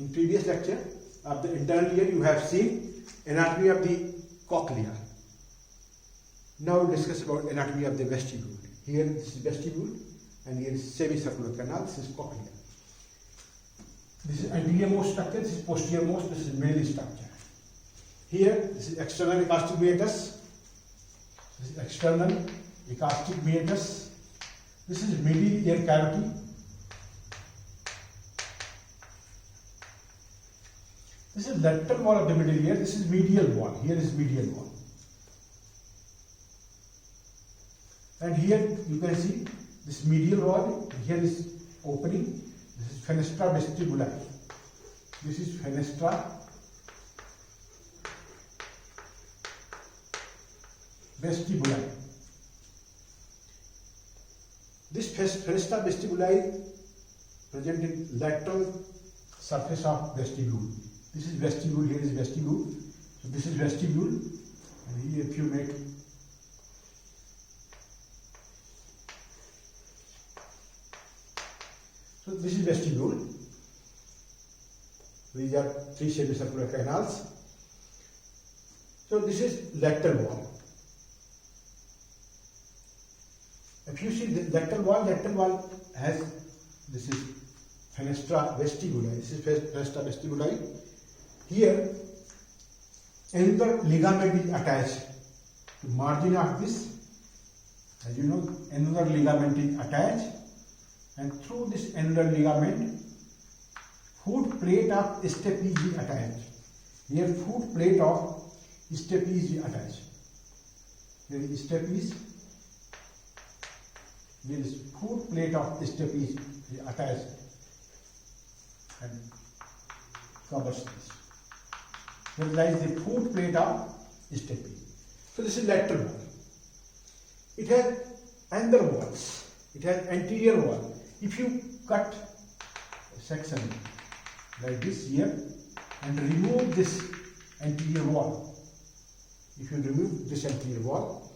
In previous lecture of the internal ear, you have seen anatomy of the cochlea. Now we'll discuss about anatomy of the vestibule. Here this is vestibule and here is semicircular canal, this is cochlea. This is anterior-most structure, this is posterior-most, this is middle structure. Here this is external acoustic meatus, this is external acoustic meatus, this is middle ear cavity. This is lateral wall of the middle ear, this is medial wall, here is medial wall. And here you can see this medial wall, here is opening, this is fenestra vestibuli. This is fenestra vestibuli. This fenestra vestibuli present in lateral surface of vestibule. This is vestibule, here is vestibule. So this is vestibule, and here if you make so this is vestibule. These are three semicircular canals. So this is lateral wall. If you see the lateral wall has, this is fenestra vestibuli. This is fenestra vestibuli. Here, another ligament is attached to margin of this. As you know, another ligament is attached, and through this another ligament, foot plate of stapes is attached. Here, foot plate of stapes is attached. Here is stapes. Here is foot plate of stapes is attached and covers this. Here lies the foot plate of stapes. So this is lateral wall. It has another walls. It has anterior wall. If you cut a section like this here and remove this anterior wall, if you remove this anterior wall,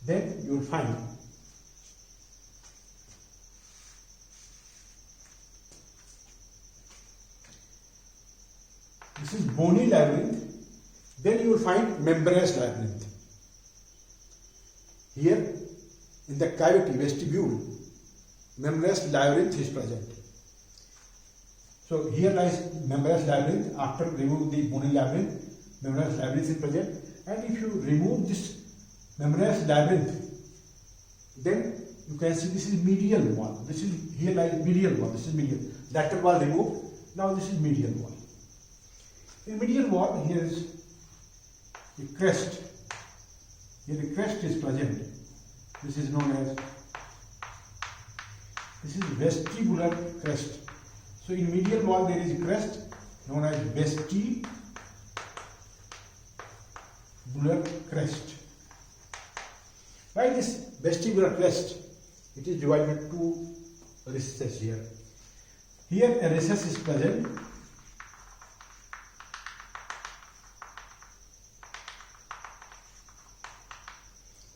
then you will find this is bony labyrinth. Then you will find membranous labyrinth. Here in the cavity vestibule, membranous labyrinth is present. So here lies membranous labyrinth. After removing the bony labyrinth, membranous labyrinth is present. And if you remove this membranous labyrinth, then you can see this is medial wall. This is here lies medial wall. This is medial. Lateral wall removed. Now this is medial wall. In medial wall, here is the crest. Here the crest is present. This is known as, this is vestibular crest. So in medial wall there is a crest known as vestibular crest. By this vestibular crest, it is divided into two recesses here. Here a recess is present.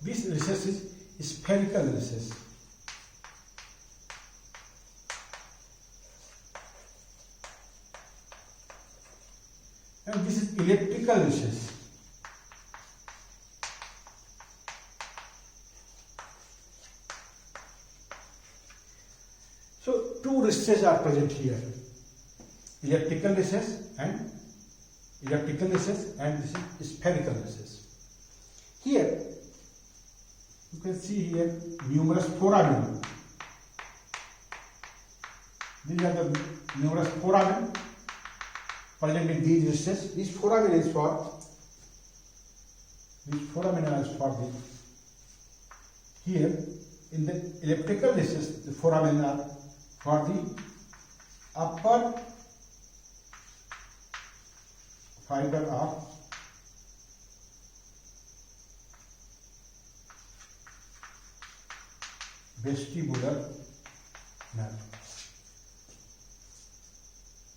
This recess is spherical recess. And this is elliptical recess. So two recesses are present here. Elliptical recess and this is spherical recess. Here you can see here numerous foramen. These are the numerous foramen present in these recesses. This foramen is for the here in the elliptical recess. The foramen are for the upper fiber of vestibular nerve.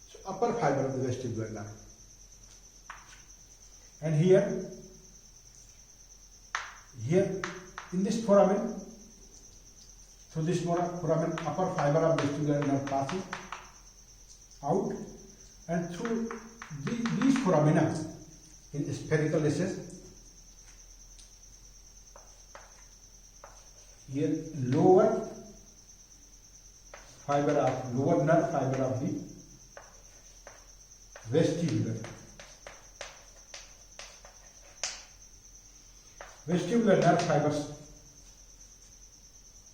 So upper fiber of the vestibular nerve. And here in this foramen, so this foramen upper fiber of vestibular nerve passes out, and through these foramina in spherical dishes, here lower nerve fiber of the vestibular nerve fibers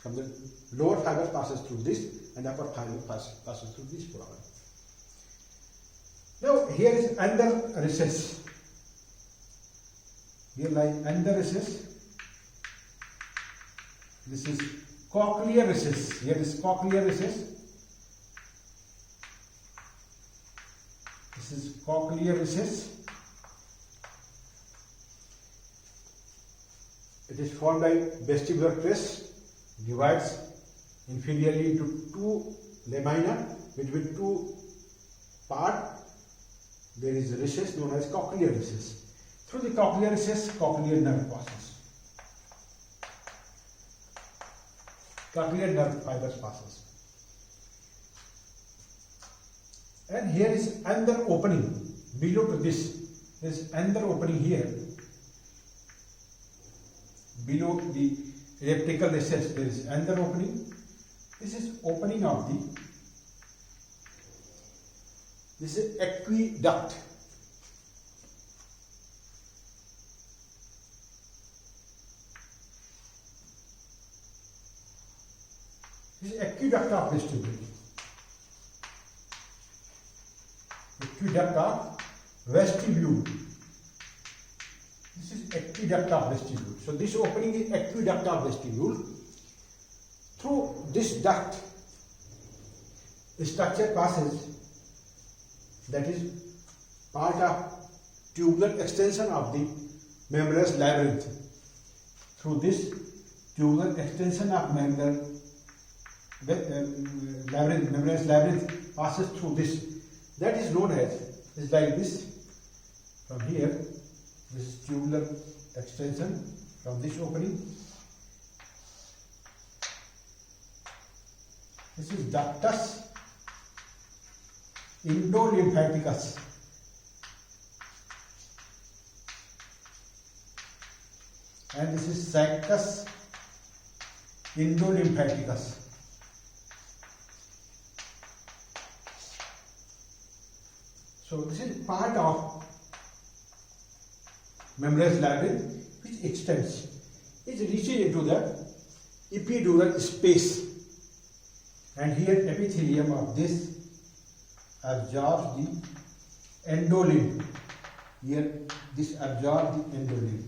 from the lower fiber passes through this and upper fiber passes through this foramen. Now here is under recess. Here lies under recess. This is cochlear recess. Here is cochlear recess. This is cochlear recess. It is formed by vestibular crest, divides inferiorly into two lamina. Between two parts there is a recess known as cochlear recess. Through the cochlear recess, cochlear nerve passes. Cochlear nerve fibers passes. And here is another opening below to this. There is another opening here. Below the elliptical recess there is another opening. This is opening of the, this is aqueduct. This is aqueduct of vestibule. Aqueduct of vestibule. This is aqueduct of vestibule. So this opening is aqueduct of vestibule. Through this duct, a structure passes, that is part of tubular extension of the membranous labyrinth. Through this tubular extension of membranous labyrinth passes through this. That is known as, is like this. From here, this is tubular extension from this opening. This is ductus endolymphaticus. And this is saccus endolymphaticus. So this is part of membranous labyrinth which extends. It reaches into the epidural space. And here epithelium of this absorbs the endolymph. Here this absorbs the endolymph.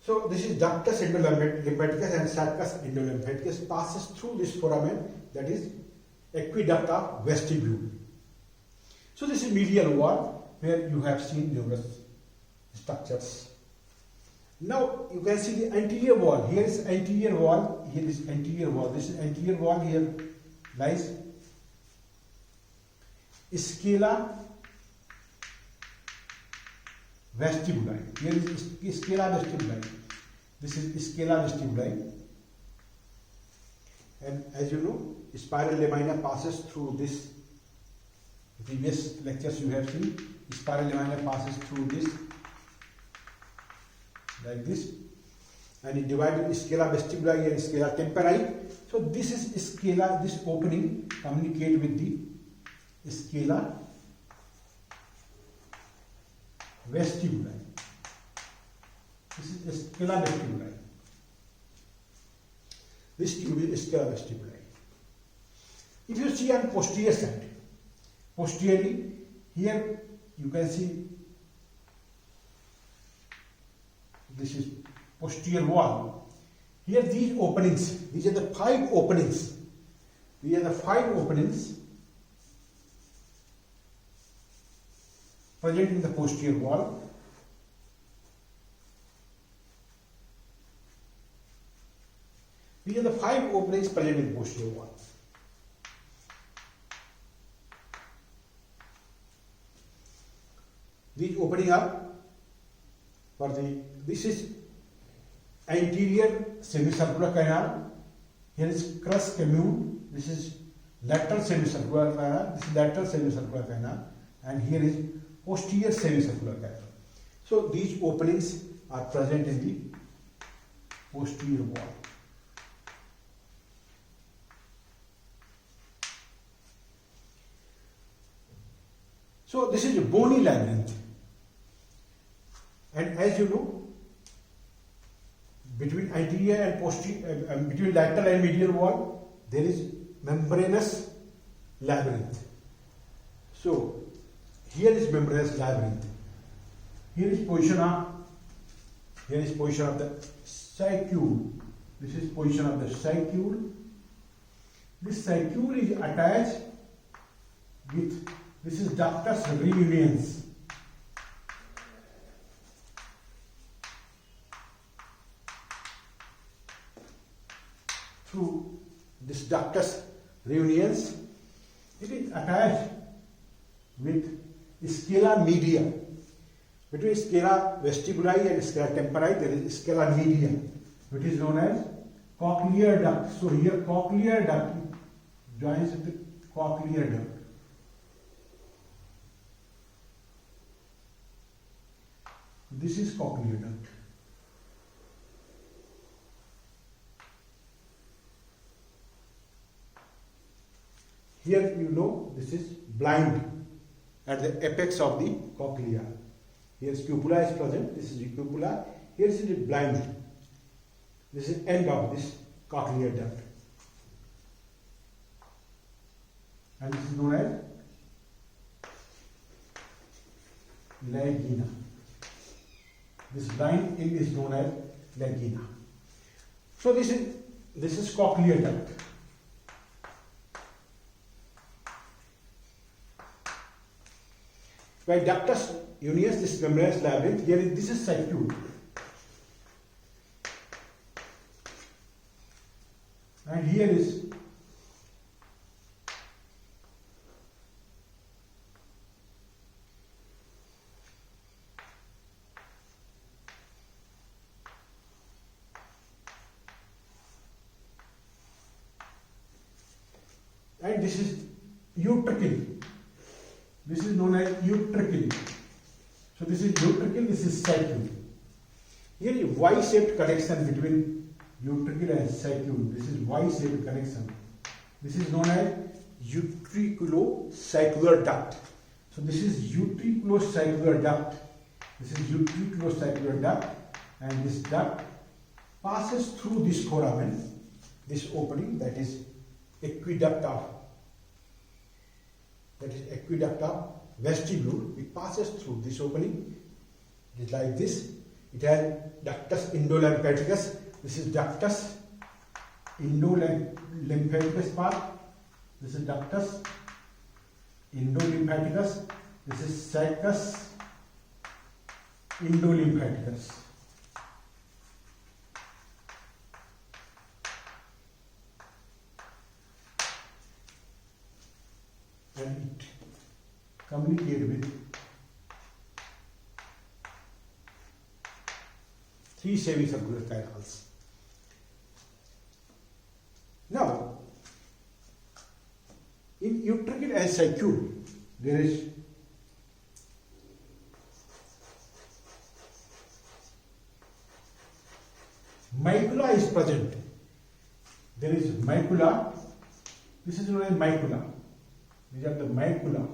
So this is ductus endolymphaticus and saccus endolymphaticus passes through this foramen, that is aqueduct of vestibule. So this is medial wall where you have seen numerous structures. Now you can see the anterior wall. Here is anterior wall. Here is anterior wall. This is anterior wall. Here lies scala vestibuli. Here is scala vestibuli. This is scala vestibuli. And as you know, spiral lamina passes through this. Previous lectures you have seen, spiral lamina passes through this, like this, and it divides into scala vestibuli and scala tympani. So this is scala, this opening communicate with the scala vestibuli. This is scala vestibuli. This tube is scala vestibuli. If you see on posterior side, posteriorly, here you can see this is posterior wall. Here these openings, these are the 5 openings. These are the 5 openings present in the posterior wall. These are the 5 openings present in the posterior wall. These opening are for the, this is anterior semicircular canal. Here is crus commune. this is lateral semicircular canal, this is lateral semicircular canal, and here is posterior semicircular canal. So these openings are present in the posterior wall. So this is a bony labyrinth, and as you know, between anterior and posterior, between lateral and medial wall, there is membranous labyrinth. So here is membranous labyrinth. Here is position of the saccule. This is position of the saccule. This saccule is attached with, this is ductus reuniens. Through this ductus reuniens, it is attached with scala media. Between scala vestibuli and scala tempori, there is scala media, which is known as cochlear duct. So here cochlear duct joins with the cochlear duct. This is cochlear duct. Here you know this is blind at the apex of the cochlea. Here scapula is present. This is the cupula. Here is the blind. This is end of this cochlear duct, and this is known as lagina. This blind end is known as lagina. So this is cochlear duct. By ductus unius, this membranous labyrinth, here is, this is saccule. And here is and this is utricle. This is known as utricle. So this is utricle, this is saccule. Here is Y-shaped connection between utricle and saccule. This is Y-shaped connection. This is known as utriculosaccular duct. So this is utriculosaccular duct. This is utriculosaccular duct, and this duct passes through this foramen, this opening, that is aqueduct of vestibule. It passes through this opening. It is like this. It has ductus endolymphaticus. This is ductus endolymphaticus part. This is ductus endolymphaticus. This is saccus endolymphaticus. And it communicates with three semicircular canals. Now, in utricle and saccule, there is macula is present. There is macula. This is known as macula. These are the macula.